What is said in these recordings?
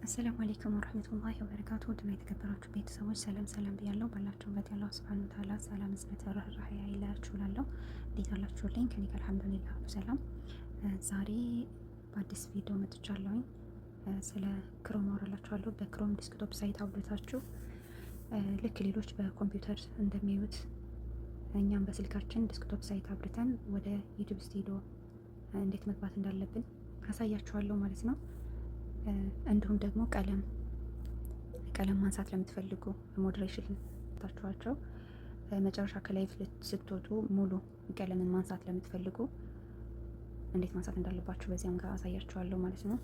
አሰላሙ አለይኩም ወረህመቱላሂ ወበረካቱ ውድና የተከበራችሁ ቤተሰቦች ሰላም ሰላም ብያለሁ። ባላችሁበት ያለው ሱብሃነሁ ወተዓላ ሰላም እዝነት ርህራሄ አይለያችሁ እላለሁ። እንዴት አላችሁልኝ? ከኔ ጋር አልሐምዱሊላህ ሁሉ ሰላም። ዛሬ በአዲስ ቪዲዮ መጥቻለሁኝ። ስለ ክሮም አወራላችኋለሁ። በክሮም ዲስክቶፕ ሳይት አውርታችሁ ልክ ሌሎች በኮምፒውተር እንደሚያዩት እኛም በስልካችን ዲስክቶፕ ሳይት አብርተን ወደ ዩቲዩብ ስቱዲዮ እንዴት መግባት እንዳለብን አሳያችኋለሁ ማለት ነው። እንዲሁም ደግሞ ቀለም ማንሳት ለምትፈልጉ ሞዴሬሽን ታችኋቸው መጨረሻ ከላይቭ ስትወጡ ሙሉ ቀለምን ማንሳት ለምትፈልጉ እንዴት ማንሳት እንዳለባችሁ በዚያም ጋር አሳያችኋለሁ ማለት ነው።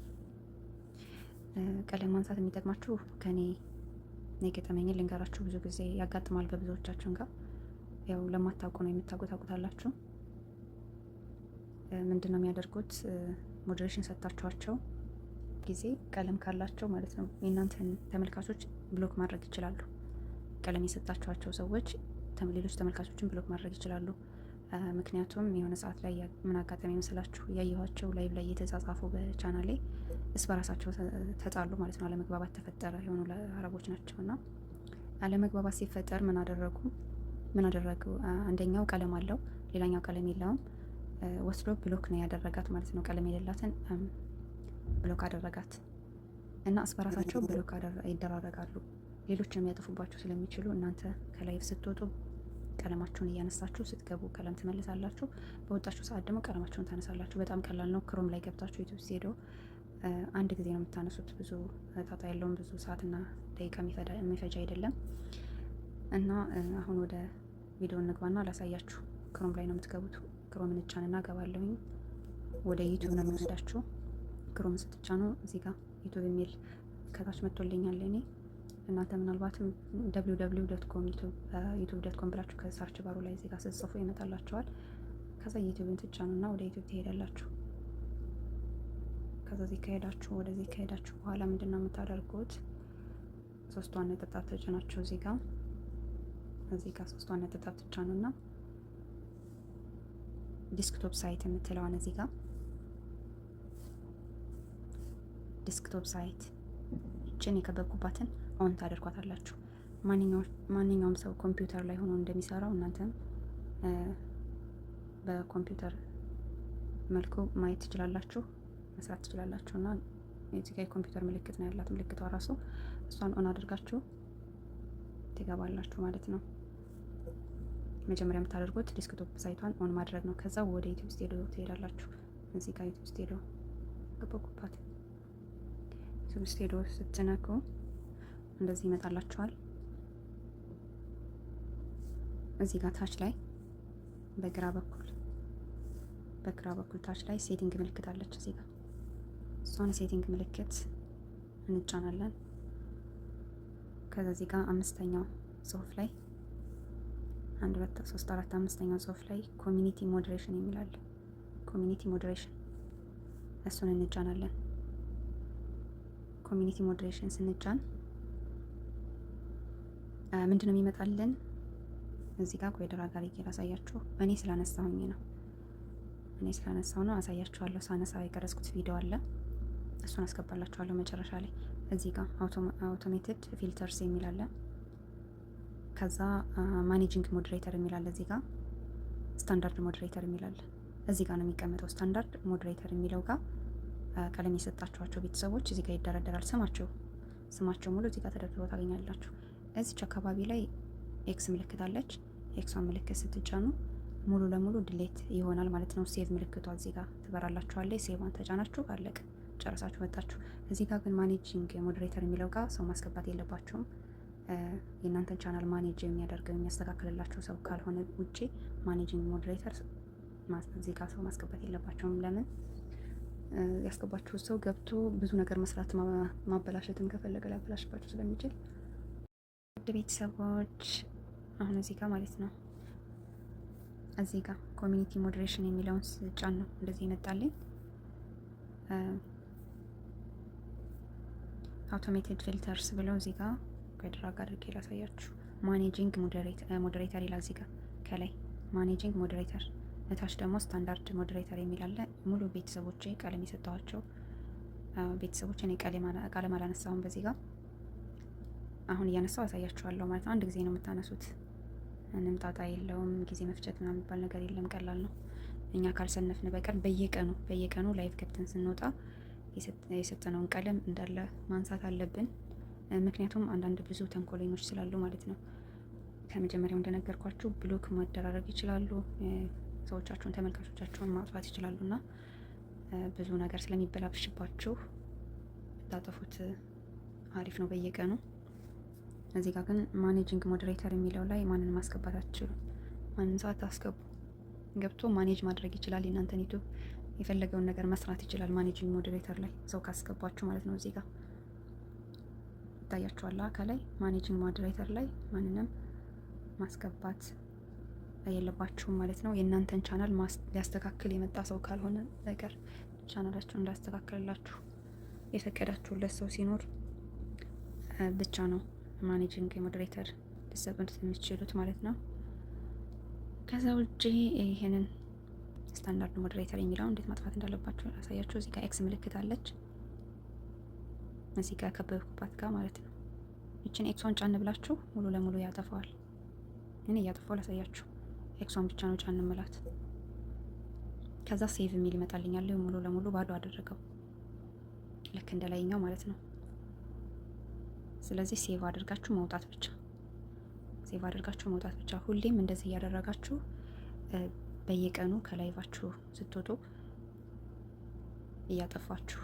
ቀለም ማንሳት የሚጠቅማችሁ ከኔ የገጠመኝን ልንገራችሁ። ብዙ ጊዜ ያጋጥማል በብዙዎቻችን ጋር። ያው ለማታውቁ ነው የምታውቁታላችሁ። ምንድን ነው የሚያደርጉት? ሞዴሬሽን ሰጥታችኋቸው ጊዜ ቀለም ካላቸው ማለት ነው የእናንተን ተመልካቾች ብሎክ ማድረግ ይችላሉ። ቀለም የሰጣችኋቸው ሰዎች ሌሎች ተመልካቾችን ብሎክ ማድረግ ይችላሉ። ምክንያቱም የሆነ ሰዓት ላይ ምን አጋጣሚ መስላችሁ? ያየኋቸው ላይቭ ላይ የተጻጻፉ በቻናሌ በራሳቸው ተጣሉ ማለት ነው። አለመግባባት ተፈጠረ። የሆኑ አረቦች ናቸው እና አለመግባባት ሲፈጠር ምን አደረጉ? አንደኛው ቀለም አለው፣ ሌላኛው ቀለም የለውም። ወስዶ ብሎክ ነው ያደረጋት ማለት ነው። ቀለም የሌላትን ብሎክ አደረጋት እና በራሳቸው ብሎክ ይደራረጋሉ። ሌሎች የሚያጠፉባቸው ስለሚችሉ እናንተ ከላይቭ ስትወጡ ቀለማችሁን እያነሳችሁ ስትገቡ ቀለም ትመልሳላችሁ። በወጣችሁ ሰዓት ደግሞ ቀለማችሁን ታነሳላችሁ። በጣም ቀላል ነው። ክሮም ላይ ገብታችሁ ዩቲዩብ ስትሄዱ አንድ ጊዜ ነው የምታነሱት። ብዙ ጣጣ ያለውን ብዙ ሰዓትና ደቂቃ የሚፈጅ አይደለም። እና አሁን ወደ ቪዲዮ እንግባና ላሳያችሁ። ክሮም ላይ ነው የምትገቡት። ክሮም እንጫንና ገባለሁኝ። ወደ ዩቲዩብ ነው የሚወስዳችሁ። ክሮም ስትጫኑ እዚህ ጋር ዩቲዩብ የሚል ከታች መጥቶልኛል። እኔ እናንተ ምናልባትም www.com ዩቲዩብ.com ብላችሁ ከሰርች ባሩ ላይ እዚህ ጋር ስትጽፉ ይመጣላችኋል። ከዛ ዩቲዩብን ትጫኑና ወደ ዩቲዩብ ትሄዳላችሁ። ከዛ ወደዚህ ከሄዳችሁ በኋላ ምንድነው የምታደርጉት? ሶስቷን ነጠብጣብ ተጭናችሁ እዚህ ጋር ሶስቷን ነጠብጣብ ትጫኑና ዲስክቶፕ ሳይት የምትለዋን እዚህ ጋር ዲስክቶፕ ሳይት እችን የከበብኩባትን ኦን ታደርጓታላችሁ። ማንኛውም ሰው ኮምፒውተር ላይ ሆኖ እንደሚሰራው እናንተም በኮምፒውተር መልኩ ማየት ትችላላችሁ፣ መስራት ትችላላችሁ። እና እዚህ ጋር የኮምፒውተር ምልክት ነው ያላት፣ ምልክቷ ራሱ እሷን ኦን አድርጋችሁ ትገባላችሁ ማለት ነው። መጀመሪያ የምታደርጉት ዲስክቶፕ ሳይቷን ኦን ማድረግ ነው። ከዛ ወደ ዩቲዩብ ስቱዲዮ ትሄዳላችሁ። እዚህ ጋር ዩቲዩብ ስቱዲዮ ገባኩባት። ዩቲዩብ ስቱዲዮ ስትነኩ እንደዚህ ይመጣላችኋል። እዚህ ጋር ታች ላይ በግራ በኩል ታች ላይ ሴቲንግ ምልክት አለች። እዚህ ጋር እሷን ሴቲንግ ምልክት እንጫናለን። ከዛ እዚህ ጋር አምስተኛው ጽሁፍ ላይ 1 2 3 4 5ኛው ጽሁፍ ላይ ኮሚኒቲ ሞዴሬሽን የሚላል ኮሚኒቲ ሞዴሬሽን እሱን እንጫናለን። ኮሚኒቲ ሞዴሬሽን ስንጫን ምንድነው የሚመጣልን? እዚህ ጋር ቆይ ድራግ አድርጌ ላሳያችሁ። እኔ ስላነሳሁ ነው አሳያችኋለሁ። ሳነሳ የቀረጽኩት ቪዲዮ አለ፣ እሱን አስገባላችኋለሁ መጨረሻ ላይ። እዚህ ጋር አውቶሜትድ ፊልተርስ የሚል አለ። ከዛ ማኔጂንግ ሞዴሬተር የሚል አለ። እዚህ ጋር ስታንዳርድ ሞዴሬተር የሚል አለ። እዚህ ጋር ነው የሚቀመጠው። ስታንዳርድ ሞዴሬተር የሚለው ጋር ቀለም የሰጣችኋቸው ቤተሰቦች እዚህ ጋር ይደረደራል። ስማቸው ሙሉ እዚህ ጋር ተደርድሮ ታገኛላችሁ። እዚች አካባቢ ላይ ኤክስ ምልክት አለች። ኤክሷን ምልክት ስትጫኑ ሙሉ ለሙሉ ድሌት ይሆናል ማለት ነው። ሴቭ ምልክቷ እዚህ ጋር ትበራላችኋለች። ሴቫን ተጫናችሁ አለቅ፣ ጨረሳችሁ ወጣችሁ። እዚህ ጋር ግን ማኔጂንግ ሞዴሬተር የሚለው ጋር ሰው ማስገባት የለባቸውም። የእናንተን ቻናል ማኔጅ የሚያስተካክልላችሁ ሰው ካልሆነ ውጪ ማኔጂንግ ሞዴሬተር እዚህ ጋር ሰው ማስገባት የለባቸውም። ለምን? ያስገባችሁ ሰው ገብቶ ብዙ ነገር መስራት ማበላሸትም ከፈለገ ሊያበላሽባችሁ ስለሚችል። ውድ ቤተሰቦች አሁን እዚህ ጋር ማለት ነው እዚህ ጋር ኮሚኒቲ ሞዴሬሽን የሚለውን ስጫን ነው እንደዚህ ይመጣልኝ። አውቶሜትድ ፊልተርስ ብለው እዚህ ጋር ከድራግ አድርጌ ላሳያችሁ። ማኔጂንግ ሞዴሬተር ይላል እዚህ ጋር ከላይ ማኔጂንግ ሞዴሬተር፣ እታች ደግሞ ስታንዳርድ ሞዴሬተር የሚል አለ። ሙሉ ቤተሰቦቼ ቀለም የሰጠኋቸው ቤተሰቦች እኔ ቃለም አላነሳሁም በዚህ ጋር አሁን እያነሳው አሳያችኋለሁ ማለት ነው። አንድ ጊዜ ነው የምታነሱት። ምንም ጣጣ የለውም። ጊዜ መፍጨት ምናምን የሚባል ነገር የለም። ቀላል ነው። እኛ ካልሰነፍን በቀር በየቀኑ ላይቭ ገብተን ስንወጣ የሰጠነውን ቀለም እንዳለ ማንሳት አለብን። ምክንያቱም አንዳንድ ብዙ ተንኮለኞች ስላሉ ማለት ነው። ከመጀመሪያው እንደነገርኳችሁ ብሎክ ማደራረግ ይችላሉ። ሰዎቻችሁን፣ ተመልካቾቻችሁን ማጥፋት ይችላሉ እና ብዙ ነገር ስለሚበላሽባችሁ ብታጠፉት አሪፍ ነው በየቀኑ። እዚህ ጋር ግን ማኔጂንግ ሞዴሬተር የሚለው ላይ ማንን ማስገባት አትችሉም። ማንን ሰው አታስገቡ። ገብቶ ማኔጅ ማድረግ ይችላል። የእናንተን ዩቱብ የፈለገውን ነገር መስራት ይችላል። ማኔጂንግ ሞዴሬተር ላይ ሰው ካስገባችሁ ማለት ነው። እዚህ ጋር ይታያችኋል። ከላይ ማኔጂንግ ሞዴሬተር ላይ ማንንም ማስገባት የለባችሁም ማለት ነው። የእናንተን ቻናል ሊያስተካክል የመጣ ሰው ካልሆነ ነገር ቻናላችሁን እንዳስተካክልላችሁ የፈቀዳችሁለት ሰው ሲኖር ብቻ ነው ማኔጂንግ ሞዴሬተር ሊሰጡት የምትችሉት ማለት ነው። ከዛ ውጪ ይሄንን ስታንዳርድ ሞዴሬተር የሚለው እንዴት ማጥፋት እንዳለባችሁ ያሳያችሁ። እዚህ ጋር ኤክስ ምልክት አለች፣ እዚህ ጋር ከበብኩባት ጋር ማለት ነው። ይችን ኤክሷን ጫን ብላችሁ ሙሉ ለሙሉ ያጠፋዋል። እኔ እያጠፋው ላሳያችሁ። ኤክሷን ብቻ ነው ጫን ምላት። ከዛ ሴቭ የሚል ይመጣልኛል። ሙሉ ለሙሉ ባዶ አደረገው፣ ልክ እንደላይኛው ማለት ነው። ስለዚህ ሴቭ አድርጋችሁ መውጣት ብቻ፣ ሴቭ አድርጋችሁ መውጣት ብቻ። ሁሌም እንደዚህ እያደረጋችሁ በየቀኑ ከላይቫችሁ ስትወጡ እያጠፋችሁ